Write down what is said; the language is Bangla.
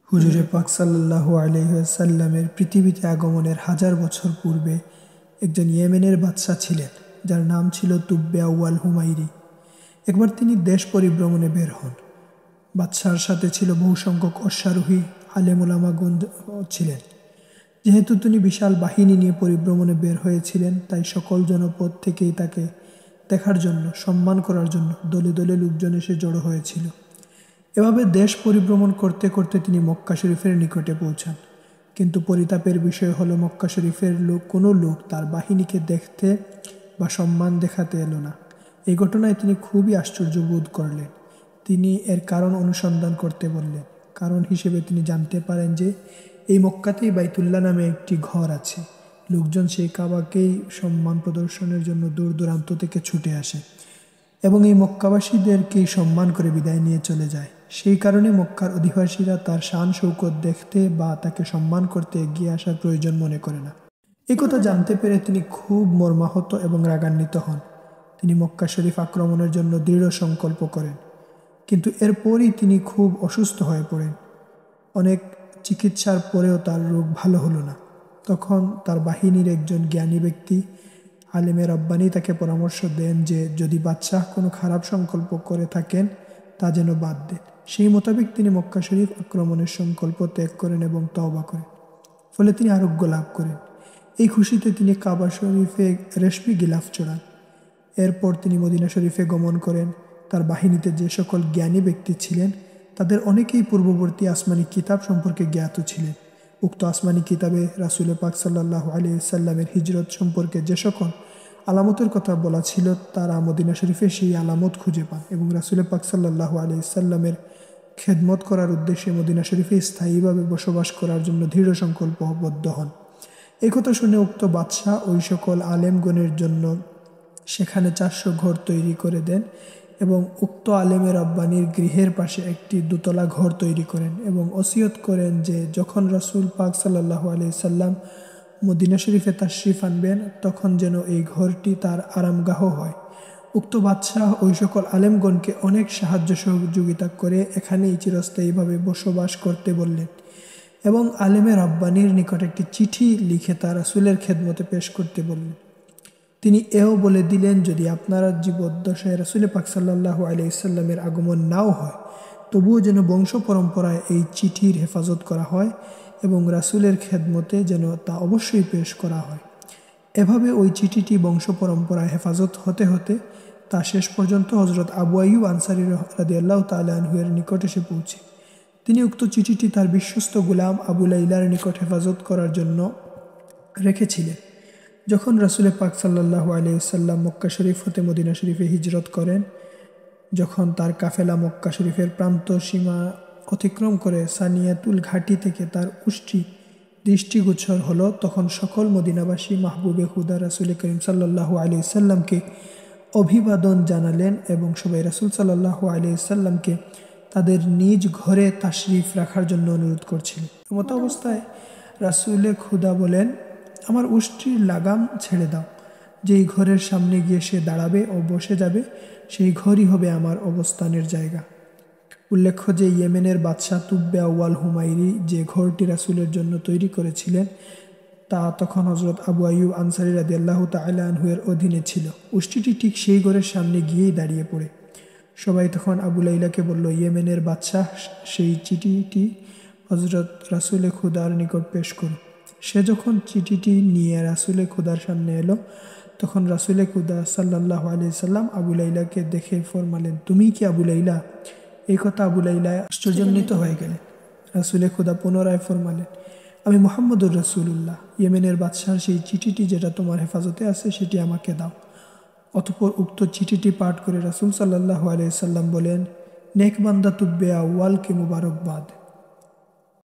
হুজুরে পাক সাল্লাল্লাহু আলাইহি ওয়াসাল্লামের পৃথিবীতে আগমনের 1000 বছর পূর্বে একজন ইয়েমেনের বাদশা ছিলেন, যার নাম ছিল তুব্বে আউয়াল হুমাইরি। একবার তিনি দেশ পরিভ্রমণে বের হন। বাদশার সাথে ছিল বহু সংখ্যক অশ্বারোহী আলেম ওলামাগণ ছিলেন। যেহেতু তিনি বিশাল বাহিনী নিয়ে পরিভ্রমণে বের হয়েছিলেন, তাই সকল জনপদ থেকেই তাকে দেখার জন্য, সম্মান করার জন্য দলে দলে লোকজন এসে জড়ো হয়েছিল। এভাবে দেশ পরিভ্রমণ করতে করতে তিনি মক্কা শরীফের নিকটে পৌঁছান। কিন্তু পরিতাপের বিষয় হলো, মক্কা শরীফের কোনো লোক তার বাহিনীকে দেখতে বা সম্মান দেখাতে এলো না। এই ঘটনায় তিনি খুবই আশ্চর্য বোধ করলেন। তিনি এর কারণ অনুসন্ধান করতে বললেন। কারণ হিসেবে তিনি জানতে পারেন যে এই মক্কাতেই বাইতুল্লাহ নামে একটি ঘর আছে। লোকজন সেই কাবাকেই সম্মান প্রদর্শনের জন্য দূর দূরান্ত থেকে ছুটে আসে এবং এই মক্কাবাসীদেরকেই সম্মান করে বিদায় নিয়ে চলে যায়। সেই কারণে মক্কার অধিবাসীরা তার শান শৌকত দেখতে বা তাকে সম্মান করতে এগিয়ে আসার প্রয়োজন মনে করে না। এই কথা জানতে পেরে তিনি খুব মর্মাহত এবং রাগান্বিত হন। তিনি মক্কা শরীফ আক্রমণের জন্য দৃঢ় সংকল্প করেন। কিন্তু এরপরই তিনি খুব অসুস্থ হয়ে পড়েন। অনেক চিকিৎসার পরেও তার রোগ ভালো হলো না। তখন তার বাহিনীর একজন জ্ঞানী ব্যক্তি আলেমে রব্বানী তাকে পরামর্শ দেন যে যদি বাদশাহ কোনো খারাপ সংকল্প করে থাকেন তা যেন বাদ দেন। সেই মোতাবেক তিনি মক্কা শরীফ আক্রমণের সংকল্প ত্যাগ করেন এবং তওবা করেন। ফলে তিনি আরোগ্য লাভ করেন। এই খুশিতে তিনি কাবা শরীফে রেশমি গিলাফ চড়ান। এরপর তিনি মদিনা শরীফে গমন করেন। তার বাহিনীতে যে সকল জ্ঞানী ব্যক্তি ছিলেন তাদের অনেকেই পূর্ববর্তী আসমানি কিতাব সম্পর্কে জ্ঞাত ছিলেন। উক্ত আসমানি কিতাবে রাসূল পাক সাল্লাল্লাহু আলাইহি ওয়াসাল্লামের হিজরত সম্পর্কে যে সকল আলামতের কথা বলা ছিল, তারা মদিনা শরীফে সেই আলামত খুঁজে পান এবং রাসূল পাক সাল্লাল্লাহু আলাইহি ওয়াসাল্লামের খেদমত করার উদ্দেশ্যে মদিনা শরীফে স্থায়ীভাবে বসবাস করার জন্য দৃঢ় সংকল্পবদ্ধ হন। এই কথা শুনে উক্ত বাদশাহ ওই সকল আলেমগণের জন্য সেখানে 400 ঘর তৈরি করে দেন এবং উক্ত আলেমে রব্বানির গৃহের পাশে একটি দোতলা ঘর তৈরি করেন এবং ওসিয়ত করেন যে যখন রাসূল পাক সাল্লাল্লাহু আলাইহি সাল্লাম মদিনা শরীফে তাশরিফ আনবেন তখন যেন এই ঘরটি তার আরামগাহ হয়। উক্ত বাদশাহ ওই সকল আলেমগণকে অনেক সাহায্য সহযোগিতা করে এখানেই চিরস্থায়ীভাবে বসবাস করতে বললেন এবং আলেমে রব্বানির নিকট একটি চিঠি লিখে তা রাসূলের খেদমতে পেশ করতে বললেন। তিনি এও বলে দিলেন, যদি আপনারা জীবদ্দশায় রাসূল পাক সাল্লাল্লাহু আলাইহি সাল্লামের আগমন নাও হয়, তবুও যেন বংশ পরম্পরায় এই চিঠির হেফাজত করা হয় এবং রাসূলের খেদমতে যেন তা অবশ্যই পেশ করা হয়। এভাবে ওই চিঠিটি বংশ পরম্পরায় হেফাজত হতে হতে তা শেষ পর্যন্ত হযরত আবু আইয়ুব আনসারী রাদিয়াল্লাহু তাআলা আনহু এর নিকট এসে পৌঁছে। তিনি উক্ত চিঠিটি তার বিশ্বস্ত গোলাম আবু লাইলার নিকট হেফাজত করার জন্য রেখেছিলেন। যখন রাসূল পাক সাল্লাল্লাহু আলাইহি ওয়াসাল্লাম মক্কা শরীফ হতে মদিনা শরীফে হিজরত করেন, যখন তার কাফেলা মক্কা শরীফের প্রান্ত সীমা অতিক্রম করে সানিয়াতুল ঘাটি থেকে তার দৃষ্টিগোচর হলো, তখন সকল মদিনাবাসী মাহবুবে খুদা রাসূল করিম সাল্লাল্লাহু আলাইহি ওয়াসাল্লামকে অভিবাদন জানালেন এবং সবাই রাসূল সাল্লাল্লাহু আলাইহি ওয়াসাল্লামকে তাদের নিজ ঘরে তাশরিফ রাখার জন্য অনুরোধ করছিল। এমত অবস্থায় রাসূলে খুদা বলেন, আমার উষ্ট্রির লাগাম ছেড়ে দাও। যেই ঘরের সামনে গিয়ে সে দাঁড়াবে ও বসে যাবে, সেই ঘরই হবে আমার অবস্থানের জায়গা। উল্লেখ্য যে ইয়েমেনের বাদশাহ তুব্বে আউয়াল হুমাইরি যে ঘরটি রাসূলের জন্য তৈরি করেছিলেন তা তখন হযরত আবু আইয়ুব আনসারী রাদিয়াল্লাহু তাআলা আনহু এর অধীনে ছিল। উষ্ট্রিটি ঠিক সেই ঘরের সামনে গিয়েই দাঁড়িয়ে পড়ে। সবাই তখন আবু লাইলাকে বলল, ইয়েমেনের বাদশাহ সেই চিঠিটি হযরত রাসূলে খুদার নিকট পেশ করুন। সে যখন চিঠিটি নিয়ে রাসূলে খুদার সামনে এলো, তখন রাসূলে খুদা সাল্লাল্লাহু আলাইহি সাল্লাম আবু লাইলাকে দেখে ফরমালেন, তুমি কি আবু লাইলা? এই কথা আবু লাইলা আশ্চর্যান্বিত হয়ে গেলেন। রাসূলে খুদা পুনরায় ফরমালেন, আমি মুহাম্মদুর রাসূলুল্লাহ। ইয়েমেনের বাদশার সেই চিঠিটি যেটা তোমার হেফাজতে আছে সেটি আমাকে দাও। অতঃপর উক্ত চিঠিটি পাঠ করে রাসূল সাল্লাল্লাহু আলাইহি সাল্লাম বলেন, নেক বান্দা তুব্বে আউয়ালকে মুবারকবাদ।